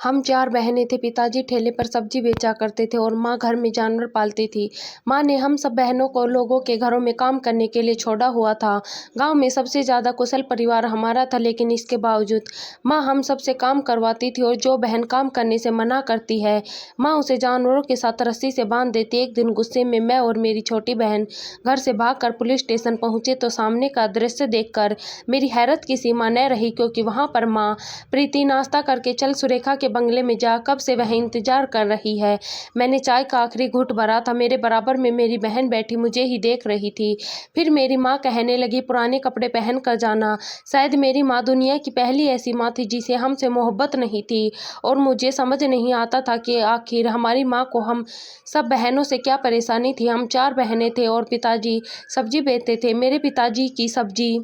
हम 4 बहनें थे। पिताजी ठेले पर सब्जी बेचा करते थे और माँ घर में जानवर पालती थी। माँ ने हम सब बहनों को लोगों के घरों में काम करने के लिए छोड़ा हुआ था। गांव में सबसे ज़्यादा कुशल परिवार हमारा था, लेकिन इसके बावजूद माँ हम सब से काम करवाती थी और जो बहन काम करने से मना करती है, माँ उसे जानवरों के साथ रस्सी से बांध देती। एक दिन गुस्से में मैं और मेरी छोटी बहन घर से भागकर पुलिस स्टेशन पहुंचे तो सामने का दृश्य देखकर मेरी हैरत की सीमा न रही, क्योंकि वहां पर माँ प्रीति नाश्ता करके चल सुरेखा के बंगले में जा कब से वह इंतजार कर रही है। मैंने चाय का आखिरी घूंट भरा था। मेरे बराबर में मेरी बहन बैठी मुझे ही देख रही थी। फिर मेरी माँ कहने लगी, पुराने कपड़े पहन कर जाना। शायद मेरी माँ दुनिया की पहली ऐसी माँ थी जिसे हमसे मोहब्बत नहीं थी, और मुझे समझ नहीं आता था कि आखिर हमारी माँ को हम सब बहनों से क्या परेशानी थी। हम 4 बहनें थे और पिताजी सब्जी बेचते थे। मेरे पिताजी की सब्जी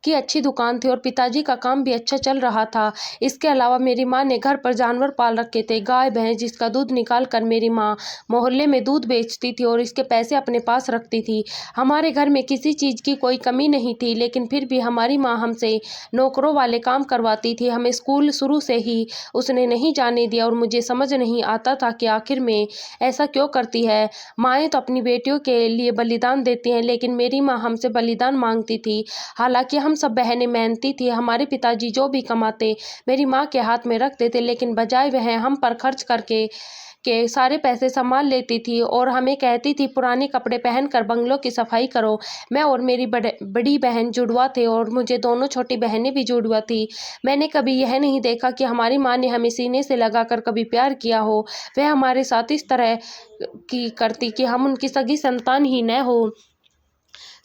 की अच्छी दुकान थी और पिताजी का काम भी अच्छा चल रहा था। इसके अलावा मेरी माँ ने घर पर जानवर पाल रखे थे, गाय भैंस, जिसका दूध निकाल कर मेरी माँ मोहल्ले में दूध बेचती थी और इसके पैसे अपने पास रखती थी। हमारे घर में किसी चीज़ की कोई कमी नहीं थी, लेकिन फिर भी हमारी माँ हमसे नौकरों वाले काम करवाती थी। हमें स्कूल शुरू से ही उसने नहीं जाने दिया और मुझे समझ नहीं आता था कि आखिर में ऐसा क्यों करती है। माएँ तो अपनी बेटियों के लिए बलिदान देती हैं, लेकिन मेरी माँ हमसे बलिदान मांगती थी। हालांकि हम सब बहनें मेहनती थी। हमारे पिताजी जो भी कमाते मेरी माँ के हाथ में रख देते, लेकिन बजाय वह हम पर खर्च करके सारे पैसे संभाल लेती थी और हमें कहती थी, पुराने कपड़े पहनकर बंगलों की सफाई करो। मैं और मेरी बड़ी बहन जुड़वा थे और मुझे दोनों छोटी बहनें भी जुड़वा थी। मैंने कभी यह नहीं देखा कि हमारी माँ ने हमें सीने से लगाकर कभी प्यार किया हो। वह हमारे साथ इस तरह की करती कि हम उनकी सगी संतान ही न हो।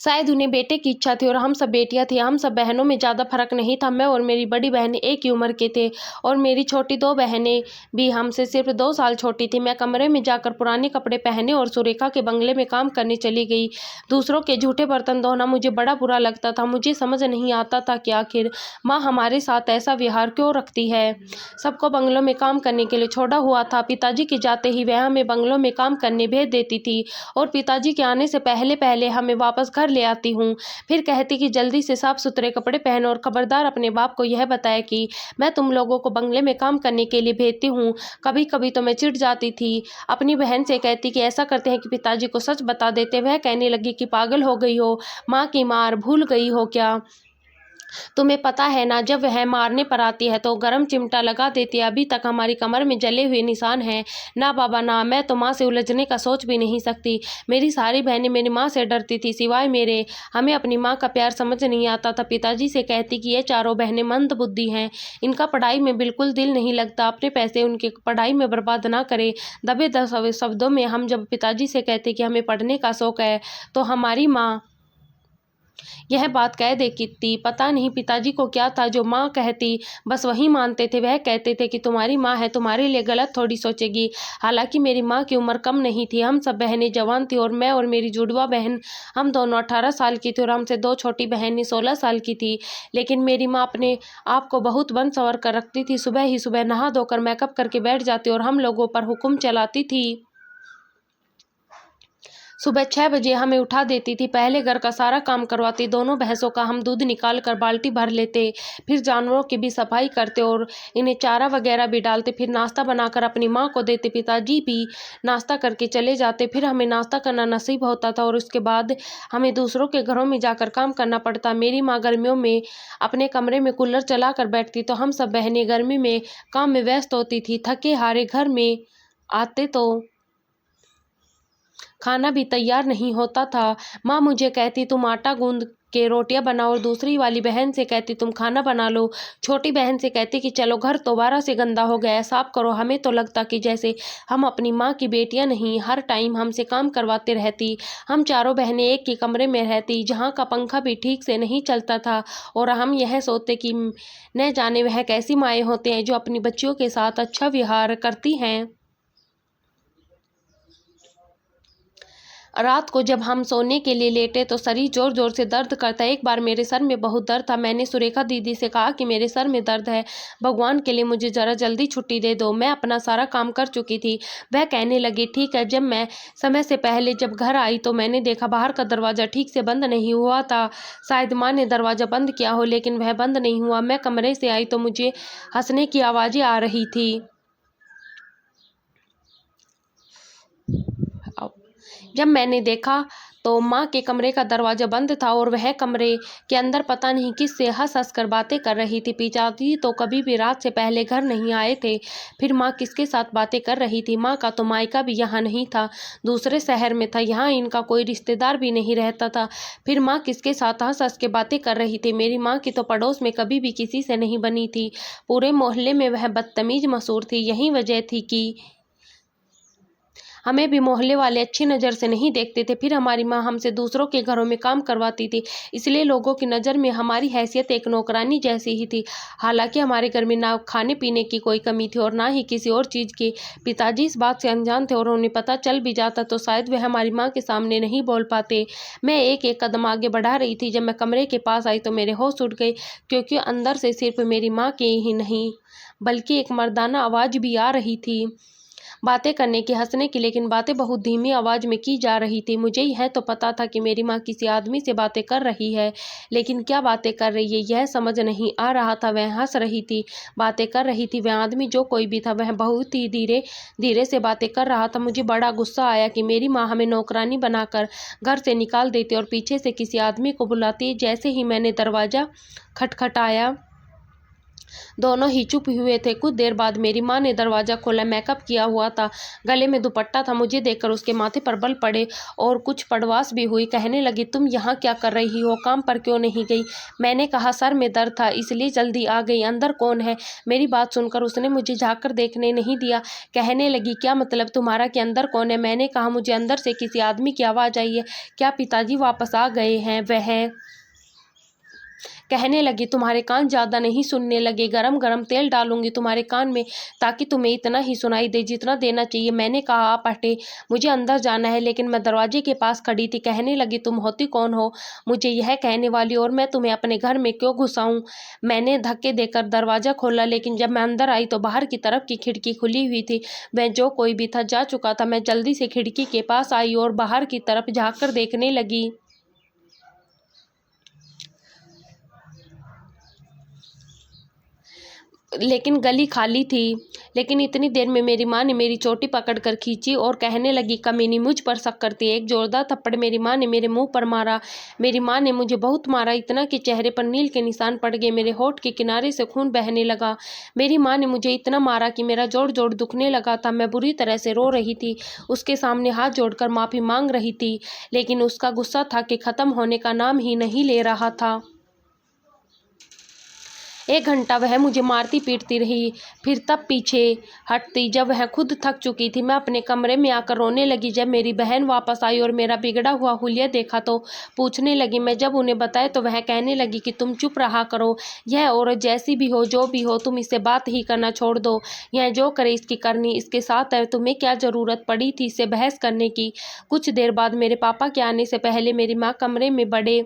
शायद उन्हें बेटे की इच्छा थी और हम सब बेटियां थी। हम सब बहनों में ज़्यादा फर्क नहीं था। मैं और मेरी बड़ी बहनें एक ही उम्र के थे और मेरी छोटी 2 बहनें भी हमसे सिर्फ 2 साल छोटी थी। मैं कमरे में जाकर पुराने कपड़े पहने और सुरेखा के बंगले में काम करने चली गई। दूसरों के झूठे बर्तन धोना मुझे बड़ा बुरा लगता था। मुझे समझ नहीं आता था कि आखिर माँ हमारे साथ ऐसा व्यवहार क्यों रखती है। सबको बंगलों में काम करने के लिए छोड़ा हुआ था। पिताजी के जाते ही वह हमें बंगलों में काम करने भेज देती थी और पिताजी के आने से पहले पहले हमें वापस घर ले आती हूँ। फिर कहती कि जल्दी से साफ सुथरे कपड़े पहनो और खबरदार अपने बाप को यह बताया कि मैं तुम लोगों को बंगले में काम करने के लिए भेजती हूँ। कभी कभी तो मैं चिढ़ जाती थी। अपनी बहन से कहती कि ऐसा करते हैं कि पिताजी को सच बता देते। वह कहने लगी कि पागल हो गई हो, माँ की मार भूल गई हो क्या? तुम्हें पता है ना, जब वह मारने पर आती है तो गरम चिमटा लगा देती है। अभी तक हमारी कमर में जले हुए निशान हैं। ना बाबा ना, मैं तो माँ से उलझने का सोच भी नहीं सकती। मेरी सारी बहनें मेरी माँ से डरती थी सिवाय मेरे। हमें अपनी माँ का प्यार समझ नहीं आता था। पिताजी से कहती कि ये चारों बहनें मंद बुद्धि हैं, इनका पढ़ाई में बिल्कुल दिल नहीं लगता, अपने पैसे उनकी पढ़ाई में बर्बाद ना करे। दबे दबे शब्दों में हम जब पिताजी से कहते कि हमें पढ़ने का शौक है तो हमारी माँ यह बात कह देती थी। पता नहीं पिताजी को क्या था जो माँ कहती बस वही मानते थे। वह कहते थे कि तुम्हारी माँ है, तुम्हारे लिए गलत थोड़ी सोचेगी। हालांकि मेरी माँ की उम्र कम नहीं थी। हम सब बहनें जवान थी और मैं और मेरी जुड़वा बहन हम दोनों 18 साल की थी और हमसे 2 छोटी बहनें 16 साल की थी। लेकिन मेरी माँ अपने आप को बहुत बन संवर कर रखती थी। सुबह ही सुबह नहा धोकर मेकअप करके बैठ जाती और हम लोगों पर हुक्म चलाती थी। सुबह 6 बजे हमें उठा देती थी। पहले घर का सारा काम करवाती, दोनों भैंसों का हम दूध निकाल कर बाल्टी भर लेते, फिर जानवरों की भी सफाई करते और इन्हें चारा वगैरह भी डालते। फिर नाश्ता बनाकर अपनी माँ को देते। पिताजी भी नाश्ता करके चले जाते। फिर हमें नाश्ता करना नसीब होता था और उसके बाद हमें दूसरों के घरों में जाकर काम करना पड़ता। मेरी माँ गर्मियों में अपने कमरे में कूलर चला कर बैठती तो हम सब बहनें गर्मी में काम में व्यस्त होती थी। थके हारे घर में आते तो खाना भी तैयार नहीं होता था। माँ मुझे कहती तुम आटा गूंद के रोटियां बनाओ और दूसरी वाली बहन से कहती तुम खाना बना लो। छोटी बहन से कहती कि चलो घर दोबारा से गंदा हो गया है, साफ करो। हमें तो लगता कि जैसे हम अपनी माँ की बेटियां नहीं, हर टाइम हमसे काम करवाते रहती। हम चारों बहनें एक ही कमरे में रहती जहाँ का पंखा भी ठीक से नहीं चलता था और हम यह सोचते कि न जाने वह कैसी माएँ होते हैं जो अपनी बच्चियों के साथ अच्छा व्यवहार करती हैं। रात को जब हम सोने के लिए लेटे तो शरीर जोर जोर से दर्द करता। एक बार मेरे सर में बहुत दर्द था। मैंने सुरेखा दीदी से कहा कि मेरे सर में दर्द है, भगवान के लिए मुझे ज़रा जल्दी छुट्टी दे दो। मैं अपना सारा काम कर चुकी थी। वह कहने लगी ठीक है। जब मैं समय से पहले जब घर आई तो मैंने देखा बाहर का दरवाज़ा ठीक से बंद नहीं हुआ था। शायद माँ ने दरवाज़ा बंद किया हो, लेकिन वह बंद नहीं हुआ। मैं कमरे से आई तो मुझे हंसने की आवाज़ें आ रही थी। जब मैंने देखा तो माँ के कमरे का दरवाज़ा बंद था और वह कमरे के अंदर पता नहीं किससे हंस हंस कर बातें कर रही थी। पिताजी तो कभी भी रात से पहले घर नहीं आए थे। फिर माँ किसके साथ बातें कर रही थी? माँ का तो मायका भी यहाँ नहीं था, दूसरे शहर में था। यहाँ इनका कोई रिश्तेदार भी नहीं रहता था। फिर माँ किसके साथ हंस हंस के बातें कर रही थी? मेरी माँ की तो पड़ोस में कभी भी किसी से नहीं बनी थी। पूरे मोहल्ले में वह बदतमीज मशहूर थी। यही वजह थी कि हमें भी मोहल्ले वाले अच्छी नज़र से नहीं देखते थे। फिर हमारी माँ हमसे दूसरों के घरों में काम करवाती थी, इसलिए लोगों की नज़र में हमारी हैसियत एक नौकरानी जैसी ही थी। हालांकि हमारे घर में ना खाने पीने की कोई कमी थी और ना ही किसी और चीज़ की। पिताजी इस बात से अनजान थे और उन्हें पता चल भी जाता तो शायद वह हमारी माँ के सामने नहीं बोल पाते। मैं एक एक कदम आगे बढ़ा रही थी। जब मैं कमरे के पास आई तो मेरे होश उड़ गए, क्योंकि अंदर से सिर्फ मेरी माँ के ही नहीं बल्कि एक मर्दाना आवाज़ भी आ रही थी। बातें करने की, हंसने की, लेकिन बातें बहुत धीमी आवाज़ में की जा रही थी। मुझे यह तो पता था कि मेरी माँ किसी आदमी से बातें कर रही है, लेकिन क्या बातें कर रही है यह समझ नहीं आ रहा था। वह हंस रही थी, बातें कर रही थी। वह आदमी जो कोई भी था वह बहुत ही धीरे धीरे से बातें कर रहा था। मुझे बड़ा गुस्सा आया कि मेरी माँ हमें नौकरानी बनाकर घर से निकाल देती और पीछे से किसी आदमी को बुलाती। जैसे ही मैंने दरवाज़ा खटखटाया, दोनों ही चुप हुए थे। कुछ देर बाद मेरी माँ ने दरवाज़ा खोला। मेकअप किया हुआ था, गले में दुपट्टा था। मुझे देखकर उसके माथे पर बल पड़े और कुछ पड़वास भी हुई। कहने लगी, तुम यहाँ क्या कर रही हो? काम पर क्यों नहीं गई? मैंने कहा, सर में दर्द था इसलिए जल्दी आ गई। अंदर कौन है? मेरी बात सुनकर उसने मुझे झाँक कर देखने नहीं दिया। कहने लगी, क्या मतलब तुम्हारा कि अंदर कौन है? मैंने कहा, मुझे अंदर से किसी आदमी की आवाज़ आई है। क्या पिताजी वापस आ गए हैं? वह कहने लगी, तुम्हारे कान ज़्यादा नहीं सुनने लगे? गरम गरम तेल डालूंगी तुम्हारे कान में ताकि तुम्हें इतना ही सुनाई दे जितना देना चाहिए। मैंने कहा, आप हटे, मुझे अंदर जाना है। लेकिन मैं दरवाजे के पास खड़ी थी। कहने लगी, तुम होती कौन हो मुझे यह कहने वाली, और मैं तुम्हें अपने घर में क्यों घुसाऊं? मैंने धक्के देकर दरवाज़ा खोला, लेकिन जब मैं अंदर आई तो बाहर की तरफ की खिड़की खुली हुई थी। वह जो कोई भी था जा चुका था। मैं जल्दी से खिड़की के पास आई और बाहर की तरफ झाँक कर देखने लगी। लेकिन गली खाली थी। लेकिन इतनी देर में मेरी माँ ने मेरी चोटी पकड़कर खींची और कहने लगी, कमीनी, मुझ पर शक करती है। एक जोरदार थप्पड़ मेरी माँ ने मेरे मुंह पर मारा। मेरी माँ ने मुझे बहुत मारा, इतना कि चेहरे पर नील के निशान पड़ गए। मेरे होठ के किनारे से खून बहने लगा। मेरी माँ ने मुझे इतना मारा कि मेरा जोड़ जोड़ दुखने लगा था। मैं बुरी तरह से रो रही थी, उसके सामने हाथ जोड़कर माफ़ी मांग रही थी, लेकिन उसका गुस्सा था कि ख़त्म होने का नाम ही नहीं ले रहा था। 1 घंटा वह मुझे मारती पीटती रही, फिर तब पीछे हटती जब वह खुद थक चुकी थी। मैं अपने कमरे में आकर रोने लगी। जब मेरी बहन वापस आई और मेरा बिगड़ा हुआ हुलिया देखा तो पूछने लगी। मैं जब उन्हें बताया तो वह कहने लगी कि तुम चुप रहा करो। यह औरत जैसी भी हो, जो भी हो, तुम इससे बात ही करना छोड़ दो। यह जो करे इसकी करनी इसके साथ है। तुम्हें क्या ज़रूरत पड़ी थी इससे बहस करने की? कुछ देर बाद मेरे पापा के आने से पहले मेरी माँ कमरे में बड़े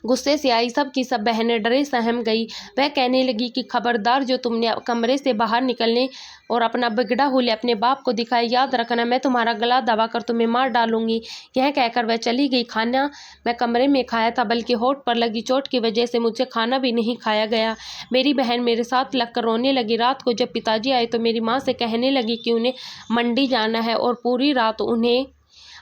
गुस्से से आई। सब की सब बहनें डरे सहम गई। वह कहने लगी कि खबरदार, जो तुमने कमरे से बाहर निकलने और अपना बिगड़ा हुलिया अपने बाप को दिखाया, याद रखना मैं तुम्हारा गला दबाकर तुम्हें मार डालूंगी। यह कहकर वह चली गई। खाना मैं कमरे में खाया था, बल्कि होठ पर लगी चोट की वजह से मुझसे खाना भी नहीं खाया गया। मेरी बहन मेरे साथ लगकर रोने लगी। रात को जब पिताजी आए तो मेरी माँ से कहने लगी कि उन्हें मंडी जाना है और पूरी रात उन्हें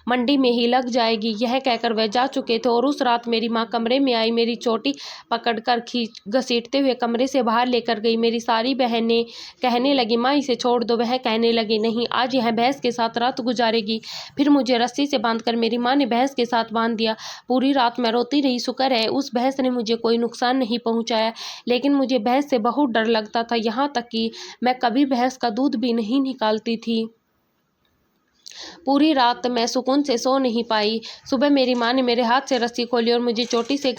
मंडी में ही लग जाएगी। यह कहकर वह जा चुके थे और उस रात मेरी माँ कमरे में आई, मेरी चोटी पकड़कर खींच घसीटते हुए कमरे से बाहर लेकर गई। मेरी सारी बहनें कहने लगी, माँ इसे छोड़ दो। वह कहने लगी, नहीं, आज यह भैंस के साथ रात गुजारेगी। फिर मुझे रस्सी से बांधकर मेरी माँ ने भैंस के साथ बांध दिया। पूरी रात मैं रोती रही। शुक्र है उस भैंस ने मुझे कोई नुकसान नहीं पहुँचाया, लेकिन मुझे भैंस से बहुत डर लगता था। यहाँ तक कि मैं कभी भैंस का दूध भी नहीं निकालती थी। पूरी रात मैं सुकून से सो नहीं पाई। सुबह मेरी माँ ने मेरे हाथ से रस्सी खोली और मुझे चोटी से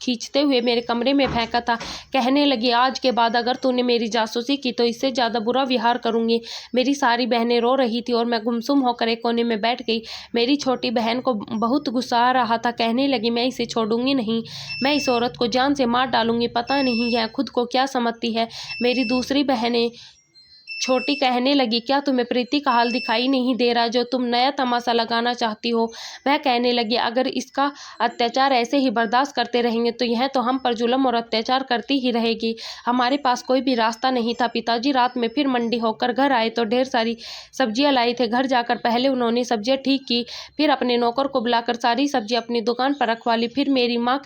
खींचते हुए मेरे कमरे में फेंका था। कहने लगी, आज के बाद अगर तूने मेरी जासूसी की तो इससे ज़्यादा बुरा विहार करूँगी। मेरी सारी बहनें रो रही थी और मैं गुमसुम होकर एक कोने में बैठ गई। मेरी छोटी बहन को बहुत गुस्सा आ रहा था। कहने लगी, मैं इसे छोड़ूंगी नहीं, मैं इस औरत को जान से मार डालूंगी। पता नहीं यह खुद को क्या समझती है। मेरी दूसरी बहनें छोटी कहने लगी, क्या तुम्हें प्रीति का हाल दिखाई नहीं दे रहा जो तुम नया तमाशा लगाना चाहती हो। वह कहने लगी, अगर इसका अत्याचार ऐसे ही बर्दाश्त करते रहेंगे तो यह तो हम पर जुल्म और अत्याचार करती ही रहेगी। हमारे पास कोई भी रास्ता नहीं था। पिताजी रात में फिर मंडी होकर घर आए तो ढेर सारी सब्जियां लाए थे। घर जाकर पहले उन्होंने सब्जियां ठीक की, फिर अपने नौकर को बुलाकर सारी सब्जी अपनी दुकान पर रखवा ली। फिर मेरी माँ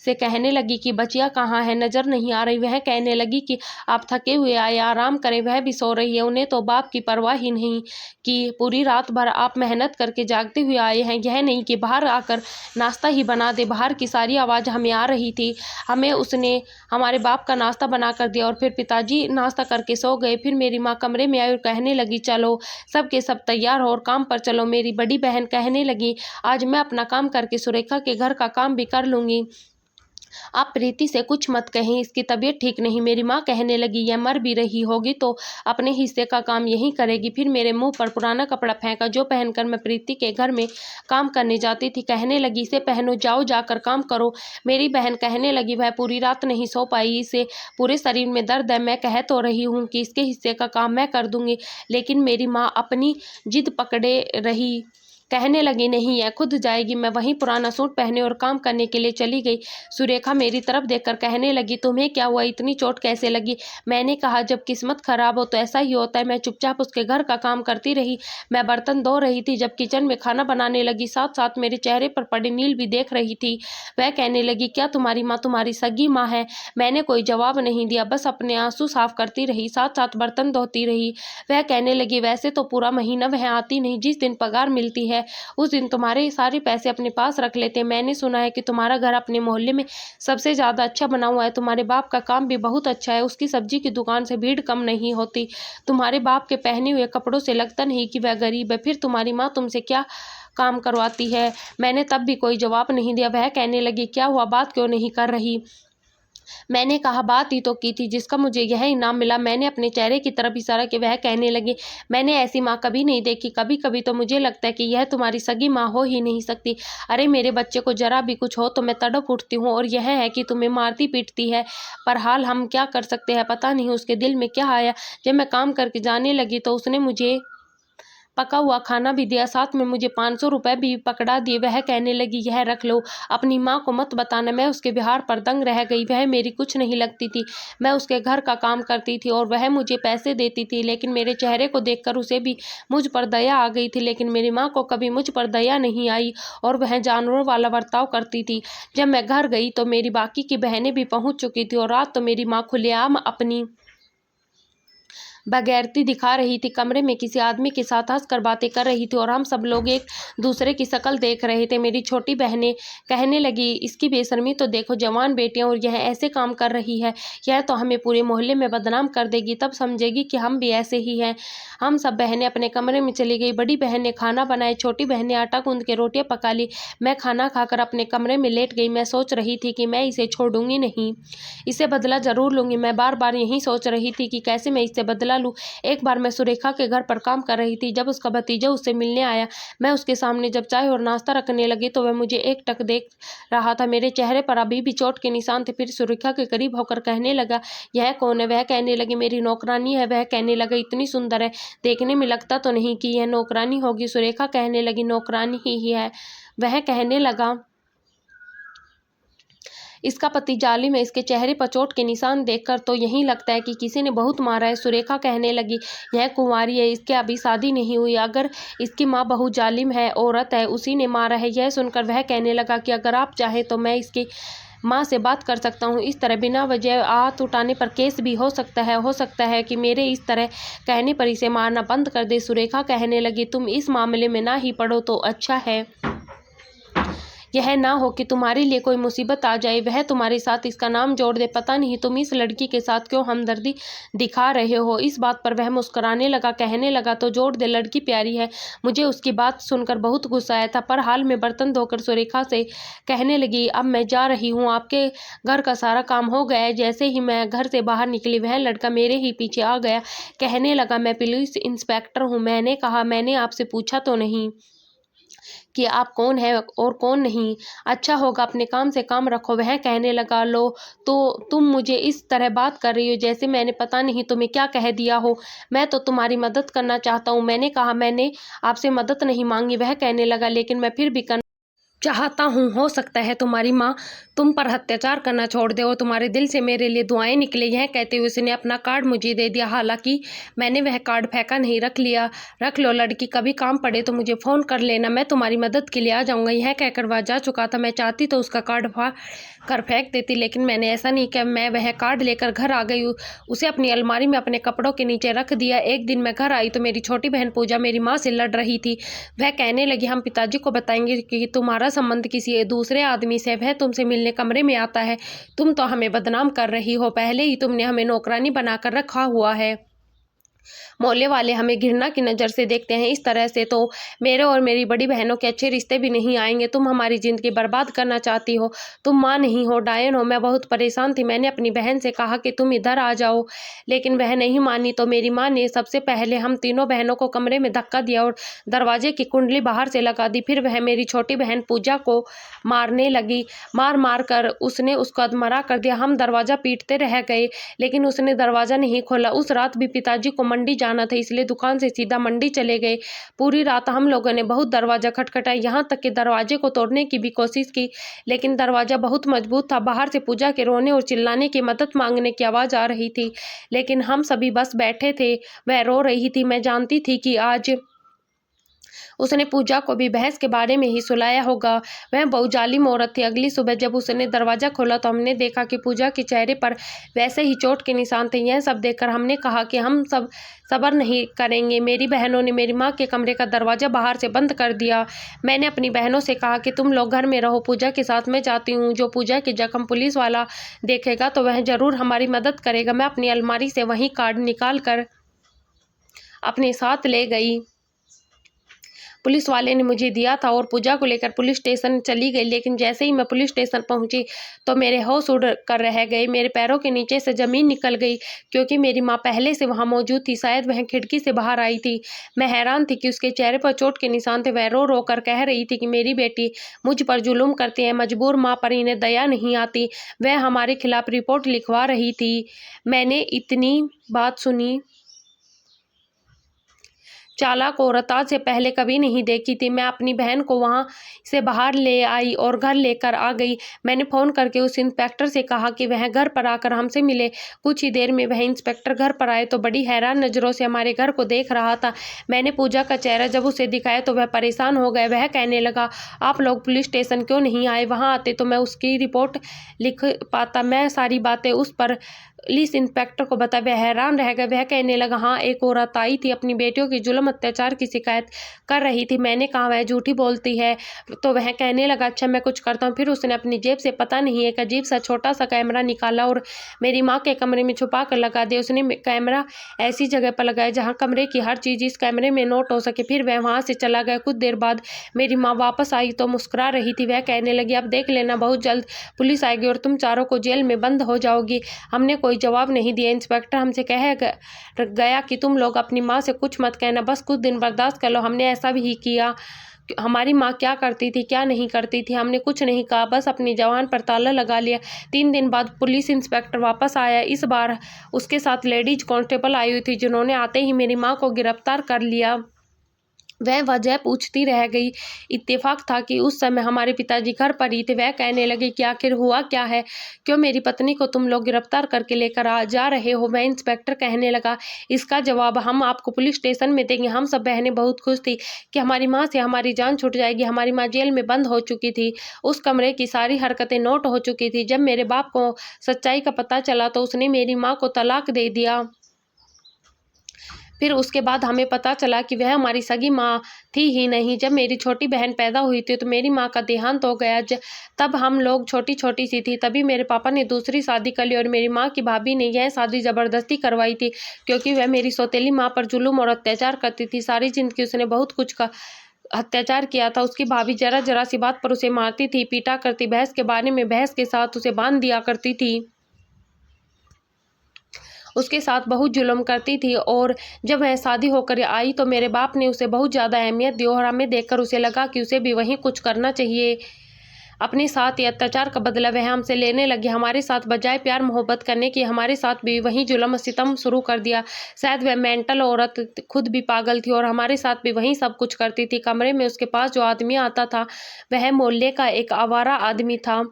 कहने लगी कि बचिया कहाँ है, नजर नहीं आ रही। वह कहने लगी कि आप थके हुए आए, आराम करें। वह भी सो रही है, उन्हें तो बाप की परवाह ही नहीं कि पूरी रात भर आप मेहनत करके जागते हुए आए हैं। यह नहीं कि बाहर आकर नाश्ता ही बना दे। बाहर की सारी आवाज़ हमें आ रही थी। हमें उसने हमारे बाप का नाश्ता बना कर दिया और फिर पिताजी नाश्ता करके सो गए। फिर मेरी माँ कमरे में आई और कहने लगी, चलो सब के सब तैयार हो और काम पर चलो। मेरी बड़ी बहन कहने लगी, आज मैं अपना काम करके सुरेखा के घर का काम भी कर लूँगी। आप प्रीति से कुछ मत कहें, इसकी तबीयत ठीक नहीं। मेरी माँ कहने लगी, यह मर भी रही होगी तो अपने हिस्से का काम यही करेगी। फिर मेरे मुंह पर पुराना कपड़ा फेंका जो पहनकर मैं प्रीति के घर में काम करने जाती थी। कहने लगी, इसे पहनो, जाओ जाकर काम करो। मेरी बहन कहने लगी, वह पूरी रात नहीं सो पाई, इसे पूरे शरीर में दर्द है। मैं कह तो रही हूँ कि इसके हिस्से का काम मैं कर दूंगी, लेकिन मेरी माँ अपनी जिद पकड़े रही। कहने लगी, नहीं यह खुद जाएगी। मैं वहीं पुराना सूट पहने और काम करने के लिए चली गई। सुरेखा मेरी तरफ देखकर कहने लगी, तुम्हें क्या हुआ, इतनी चोट कैसे लगी। मैंने कहा, जब किस्मत खराब हो तो ऐसा ही होता है। मैं चुपचाप उसके घर का काम करती रही। मैं बर्तन धो रही थी जब किचन में खाना बनाने लगी, साथ साथ मेरे चेहरे पर पड़े नील भी देख रही थी। वह कहने लगी, क्या तुम्हारी माँ तुम्हारी सगी माँ है। मैंने कोई जवाब नहीं दिया, बस अपने आंसू साफ करती रही, साथ साथ बर्तन धोती रही। वह कहने लगी, वैसे तो पूरा महीना वह आती नहीं, जिस दिन पगार मिलती है उस दिन तुम्हारे सारे पैसे अपने पास रख लेते। मैंने सुना है कि तुम्हारा घर अपने मोहल्ले में सबसे ज्यादा अच्छा बना हुआ है। तुम्हारे बाप का काम भी बहुत अच्छा है, उसकी सब्जी की दुकान से भीड़ कम नहीं होती। तुम्हारे बाप के पहने हुए कपड़ों से लगता नहीं कि वह गरीब है। फिर तुम्हारी माँ तुमसे क्या काम करवाती है। मैंने तब भी कोई जवाब नहीं दिया। वह कहने लगी, क्या हुआ, बात क्यों नहीं कर रही। मैंने कहा, बात ही तो की थी जिसका मुझे यह इनाम मिला। मैंने अपने चेहरे की तरफ इशारा किया। वह कहने लगी, मैंने ऐसी माँ कभी नहीं देखी। कभी कभी तो मुझे लगता है कि यह तुम्हारी सगी माँ हो ही नहीं सकती। अरे मेरे बच्चे को जरा भी कुछ हो तो मैं तड़प उठती हूँ, और यह है कि तुम्हें मारती पीटती है। पर हाल हम क्या कर सकते हैं। पता नहीं उसके दिल में क्या आया। जब मैं काम करके जाने लगी तो उसने मुझे पका हुआ खाना भी दिया, साथ में मुझे 500 रुपये भी पकड़ा दिए। वह कहने लगी, यह रख लो, अपनी माँ को मत बताना। मैं उसके व्यवहार पर दंग रह गई। वह मेरी कुछ नहीं लगती थी। मैं उसके घर का काम करती थी और वह मुझे पैसे देती थी, लेकिन मेरे चेहरे को देखकर उसे भी मुझ पर दया आ गई थी। लेकिन मेरी माँ को कभी मुझ पर दया नहीं आई और वह जानवरों वाला बर्ताव करती थी। जब मैं घर गई तो मेरी बाकी की बहनें भी पहुँच चुकी थी और रात तो मेरी माँ खुलेआम अपनी बगैरती दिखा रही थी। कमरे में किसी आदमी के साथ हंसकर बातें कर रही थी और हम सब लोग एक दूसरे की शक्ल देख रहे थे। मेरी छोटी बहनें कहने लगी, इसकी बेशर्मी तो देखो, जवान बेटियां और यह ऐसे काम कर रही है। यह तो हमें पूरे मोहल्ले में बदनाम कर देगी, तब समझेगी कि हम भी ऐसे ही हैं। हम सब बहनें अपने कमरे में चली गई। बड़ी बहन ने खाना बनाए, छोटी बहन ने आटा गूंद के रोटियां पका ली। मैं खाना खाकर अपने कमरे में लेट गई। मैं सोच रही थी कि मैं इसे छोड़ूंगी नहीं, इसे बदला जरूर लूंगी। मैं बार बार यही सोच रही थी कि कैसे मैं इससे बदला लूं। एक बार मैं सुरेखा के घर पर काम कर रही थी, जब उसका भतीजा उससे मिलने आया। मैं उसके सामने जब चाय और नाश्ता रखने लगी तो वह मुझे एकटक देख रहा था। मेरे चेहरे पर अभी भी चोट के निशान थे। फिर सुरेखा के करीब होकर कहने लगा, यह कौन है। वह कहने लगी, मेरी नौकरानी है। वह कहने लगा, इतनी सुंदर है, देखने में लगता तो नहीं कि यह नौकरानी होगी। सुरेखा कहने लगी, नौकरानी ही है। वह कहने लगा, इसका पति जालिम है, इसके चेहरे पर चोट के निशान देखकर तो यही लगता है कि किसी ने बहुत मारा है। सुरेखा कहने लगी, यह कुंवारी है, इसके अभी शादी नहीं हुई। अगर इसकी माँ बहुत जालिम है, औरत है, उसी ने मारा है। यह सुनकर वह कहने लगा कि अगर आप चाहे तो मैं इसकी माँ से बात कर सकता हूँ। इस तरह बिना वजह हाथ उठाने पर केस भी हो सकता है कि मेरे इस तरह कहने पर इसे मारना बंद कर दे। सुरेखा कहने लगी, तुम इस मामले में ना ही पढ़ो तो अच्छा है। यह ना हो कि तुम्हारे लिए कोई मुसीबत आ जाए, वह तुम्हारे साथ इसका नाम जोड़ दे। पता नहीं तुम इस लड़की के साथ क्यों हमदर्दी दिखा रहे हो। इस बात पर वह मुस्कुराने लगा, कहने लगा तो जोड़ दे, लड़की प्यारी है। मुझे उसकी बात सुनकर बहुत गुस्सा आया था, पर हाल में बर्तन धोकर सुरेखा से कहने लगी, अब मैं जा रही हूँ, आपके घर का सारा काम हो गया है। जैसे ही मैं घर से बाहर निकली, वह लड़का मेरे ही पीछे आ गया, कहने लगा, मैं पुलिस इंस्पेक्टर हूँ। मैंने कहा, मैंने आपसे पूछा तो नहीं कि आप कौन है और कौन नहीं। अच्छा होगा अपने काम से काम रखो। वह कहने लगा, लो तो तुम मुझे इस तरह बात कर रही हो जैसे मैंने पता नहीं तुम्हें क्या कह दिया हो। मैं तो तुम्हारी मदद करना चाहता हूँ। मैंने कहा, मैंने आपसे मदद नहीं मांगी। वह कहने लगा, लेकिन मैं फिर भी चाहता हूँ, हो सकता है तुम्हारी माँ तुम पर अत्याचार करना छोड़ दे और तुम्हारे दिल से मेरे लिए दुआएं निकले। यह कहते हुए उसने अपना कार्ड मुझे दे दिया। हालांकि मैंने वह कार्ड फेंका नहीं, रख लिया। रख लो लड़की, कभी काम पड़े तो मुझे फ़ोन कर लेना, मैं तुम्हारी मदद के लिए आ जाऊँगा। यह कहकर वह जा चुका था। मैं चाहती तो उसका कार्ड फाड़ कर फेंक देती, लेकिन मैंने ऐसा नहीं किया। मैं वह कार्ड लेकर घर आ गई, उसे अपनी अलमारी में अपने कपड़ों के नीचे रख दिया। एक दिन मैं घर आई तो मेरी छोटी बहन पूजा मेरी माँ से लड़ रही थी। वह कहने लगी, हम पिताजी को बताएंगे कि तुम्हारा संबंध किसी दूसरे आदमी से, वह तुमसे मिलने कमरे में आता है। तुम तो हमें बदनाम कर रही हो, पहले ही तुमने हमें नौकरानी बनाकर रखा हुआ है। मोहल्ले वाले हमें घृणा की नज़र से देखते हैं। इस तरह से तो मेरे और मेरी बड़ी बहनों के अच्छे रिश्ते भी नहीं आएंगे। तुम हमारी ज़िंदगी बर्बाद करना चाहती हो। तुम माँ नहीं हो, डायन हो। मैं बहुत परेशान थी। मैंने अपनी बहन से कहा कि तुम इधर आ जाओ, लेकिन वह नहीं मानी। तो मेरी माँ ने सबसे पहले हम तीनों बहनों को कमरे में धक्का दिया और दरवाजे की कुंडली बाहर से लगा दी। फिर वह मेरी छोटी बहन पूजा को मारने लगी। मार मार कर उसने उसको अधमरा कर दिया। हम दरवाज़ा पीटते रह गए, लेकिन उसने दरवाज़ा नहीं खोला। उस रात भी पिताजी को मंडी जाना था, इसलिए दुकान से सीधा मंडी चले गए। पूरी रात हम लोगों ने बहुत दरवाज़ा खटखटाया, यहाँ तक कि दरवाजे को तोड़ने की भी कोशिश की, लेकिन दरवाज़ा बहुत मजबूत था। बाहर से पूजा के रोने और चिल्लाने की, मदद मांगने की आवाज़ आ रही थी, लेकिन हम सभी बस बैठे थे। वह रो रही थी। मैं जानती थी कि आज उसने पूजा को भी बहस के बारे में ही सुलाया होगा। वह बहुत जालिम औरत थी। अगली सुबह जब उसने दरवाज़ा खोला तो हमने देखा कि पूजा के चेहरे पर वैसे ही चोट के निशान थे। यह सब देखकर हमने कहा कि हम सब सब्र नहीं करेंगे। मेरी बहनों ने मेरी माँ के कमरे का दरवाज़ा बाहर से बंद कर दिया। मैंने अपनी बहनों से कहा कि तुम लोग घर में रहो, पूजा के साथ मैं जाती हूँ। जो पूजा के जख्म पुलिस वाला देखेगा तो वह ज़रूर हमारी मदद करेगा। मैं अपनी अलमारी से वही कार्ड निकाल कर अपने साथ ले गई। पुलिस वाले ने मुझे दिया था और पूजा को लेकर पुलिस स्टेशन चली गई, लेकिन जैसे ही मैं पुलिस स्टेशन पहुंची तो मेरे होश उड़ कर रह गए। मेरे पैरों के नीचे से ज़मीन निकल गई, क्योंकि मेरी माँ पहले से वहां मौजूद थी। शायद वह खिड़की से बाहर आई थी। मैं हैरान थी कि उसके चेहरे पर चोट के निशान थे। वह रो रो कर कह रही थी कि मेरी बेटी मुझ पर जुल्म करती है, मजबूर माँ पर इन्हें दया नहीं आती। वह हमारे खिलाफ रिपोर्ट लिखवा रही थी। मैंने इतनी बात सुनी चालाक औरत आज से पहले कभी नहीं देखी थी। मैं अपनी बहन को वहां से बाहर ले आई और घर लेकर आ गई। मैंने फ़ोन करके उस इंस्पेक्टर से कहा कि वह घर पर आकर हमसे मिले। कुछ ही देर में वह इंस्पेक्टर घर पर आए तो बड़ी हैरान नज़रों से हमारे घर को देख रहा था। मैंने पूजा का चेहरा जब उसे दिखाया तो वह परेशान हो गया। वह कहने लगा, आप लोग पुलिस स्टेशन क्यों नहीं आए? वहाँ आते तो मैं उसकी रिपोर्ट लिख पाता। मैं सारी बातें उस पर पुलिस इंस्पेक्टर को बता। वह हैरान रह गया। वह कहने लगा, हाँ, एक औरत आई थी, अपनी बेटियों की जुल्म अत्याचार की शिकायत कर रही थी। मैंने कहा वह झूठी बोलती है। तो वह कहने लगा, अच्छा मैं कुछ करता हूँ। फिर उसने अपनी जेब से पता नहीं एक अजीब सा छोटा सा कैमरा निकाला और मेरी माँ के कमरे में छुपा कर लगा दिया। उसने कैमरा ऐसी जगह पर लगाया जहाँ कमरे की हर चीज़ इस कैमरे में नोट हो सके। फिर वह वहाँ से चला गया। कुछ देर बाद मेरी माँ वापस आई तो मुस्कुरा रही थी। वह कहने लगी, अब देख लेना, बहुत जल्द पुलिस आएगी और तुम चारों को जेल में बंद हो जाओगी। हमने कोई जवाब नहीं दिया। इंस्पेक्टर हमसे कह गया कि तुम लोग अपनी माँ से कुछ मत कहना, बस कुछ दिन बर्दाश्त कर लो। हमने ऐसा भी किया। हमारी माँ क्या करती थी क्या नहीं करती थी हमने कुछ नहीं कहा, बस अपनी जबान पर ताला लगा लिया। 3 दिन बाद पुलिस इंस्पेक्टर वापस आया। इस बार उसके साथ लेडीज कांस्टेबल आई हुई थी, जिन्होंने आते ही मेरी माँ को गिरफ्तार कर लिया। वह वजह पूछती रह गई। इत्तेफाक था कि उस समय हमारे पिताजी घर पर ही थे। वह कहने लगे कि आखिर हुआ क्या है, क्यों मेरी पत्नी को तुम लोग गिरफ्तार करके लेकर जा रहे हो? वह इंस्पेक्टर कहने लगा, इसका जवाब हम आपको पुलिस स्टेशन में देंगे। हम सब बहनें बहुत खुश थी कि हमारी माँ से हमारी जान छूट जाएगी। हमारी माँ जेल में बंद हो चुकी थी। उस कमरे की सारी हरकतें नोट हो चुकी थी। जब मेरे बाप को सच्चाई का पता चला तो उसने मेरी माँ को तलाक दे दिया। फिर उसके बाद हमें पता चला कि वह हमारी सगी माँ थी ही नहीं। जब मेरी छोटी बहन पैदा हुई थी तो मेरी माँ का देहांत हो गया। तब हम लोग छोटी छोटी सी थी। तभी मेरे पापा ने दूसरी शादी कर ली और मेरी माँ की भाभी ने यह शादी ज़बरदस्ती करवाई थी, क्योंकि वह मेरी सौतेली माँ पर जुल्म और अत्याचार करती थी। सारी जिंदगी उसने बहुत कुछ का अत्याचार किया था। उसकी भाभी जरा जरा सी बात पर उसे मारती थी, पीटा करती, बहस के बारे में बहस के साथ उसे बांध दिया करती थी, उसके साथ बहुत जुल्म करती थी। और जब वह शादी होकर आई तो मेरे बाप ने उसे बहुत ज़्यादा अहमियत दी और हमें देखकर उसे लगा कि उसे भी वही कुछ करना चाहिए। अपने साथ ये अत्याचार का बदला वह हमसे लेने लगी। हमारे साथ बजाय प्यार मोहब्बत करने की हमारे साथ भी वही जुल्म सितम शुरू कर दिया। शायद वह मेंटल औरत खुद भी पागल थी और हमारे साथ भी वही सब कुछ करती थी। कमरे में उसके पास जो आदमी आता था वह मोहल्ले का एक आवारा आदमी था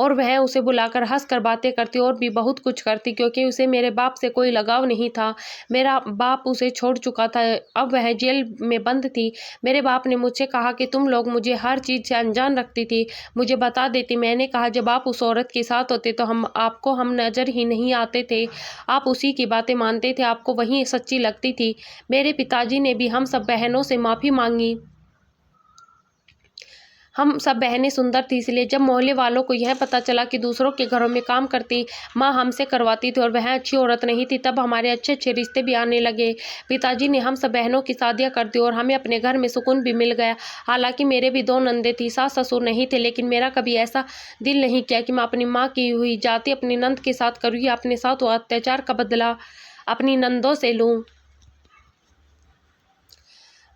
और वह उसे बुलाकर हंस कर बातें करती और भी बहुत कुछ करती, क्योंकि उसे मेरे बाप से कोई लगाव नहीं था। मेरा बाप उसे छोड़ चुका था, अब वह जेल में बंद थी। मेरे बाप ने मुझसे कहा कि तुम लोग मुझे हर चीज़ से अनजान रखती थी, मुझे बता देती। मैंने कहा जब आप उस औरत के साथ होते तो हम नज़र ही नहीं आते थे, आप उसी की बातें मानते थे, आपको वही सच्ची लगती थी। मेरे पिताजी ने भी हम सब बहनों से माफ़ी मांगी। हम सब बहनें सुंदर थी, इसलिए जब मोहल्ले वालों को यह पता चला कि दूसरों के घरों में काम करती माँ हमसे करवाती थी और वह अच्छी औरत नहीं थी, तब हमारे अच्छे अच्छे रिश्ते भी आने लगे। पिताजी ने हम सब बहनों की शादियाँ कर दी और हमें अपने घर में सुकून भी मिल गया। हालांकि मेरे भी 2 नंदे थी, सास ससुर नहीं थे, लेकिन मेरा कभी ऐसा दिल नहीं किया कि मैं अपनी माँ की हुई जाति अपनी नंद के साथ करूँ या अपने साथ वो अत्याचार का बदला अपनी नंदों से लूँ।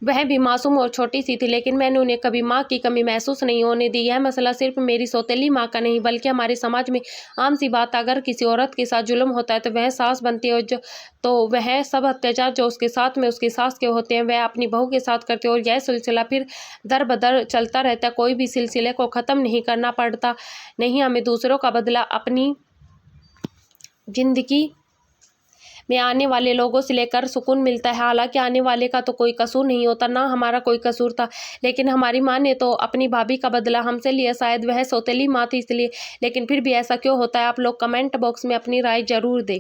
वह भी मासूम और छोटी सी थी, लेकिन मैंने उन्हें कभी माँ की कमी महसूस नहीं होने दी। यह मसला सिर्फ मेरी सौतेली माँ का नहीं, बल्कि हमारे समाज में आम सी बात। अगर किसी औरत के साथ जुल्म होता है तो वह सास बनती है, तो वह सब अत्याचार जो उसके साथ में उसकी सास के होते हैं वह अपनी बहू के साथ करते हैं और यह सिलसिला फिर दर बदर चलता रहता है। कोई भी सिलसिले को ख़त्म नहीं करना पड़ता। नहीं, हमें दूसरों का बदला अपनी जिंदगी में आने वाले लोगों से लेकर सुकून मिलता है। हालांकि आने वाले का तो कोई कसूर नहीं होता, ना हमारा कोई कसूर था, लेकिन हमारी माँ ने तो अपनी भाभी का बदला हमसे लिया। शायद वह सौतेली माँ थी इसलिए, लेकिन फिर भी ऐसा क्यों होता है? आप लोग कमेंट बॉक्स में अपनी राय जरूर दें।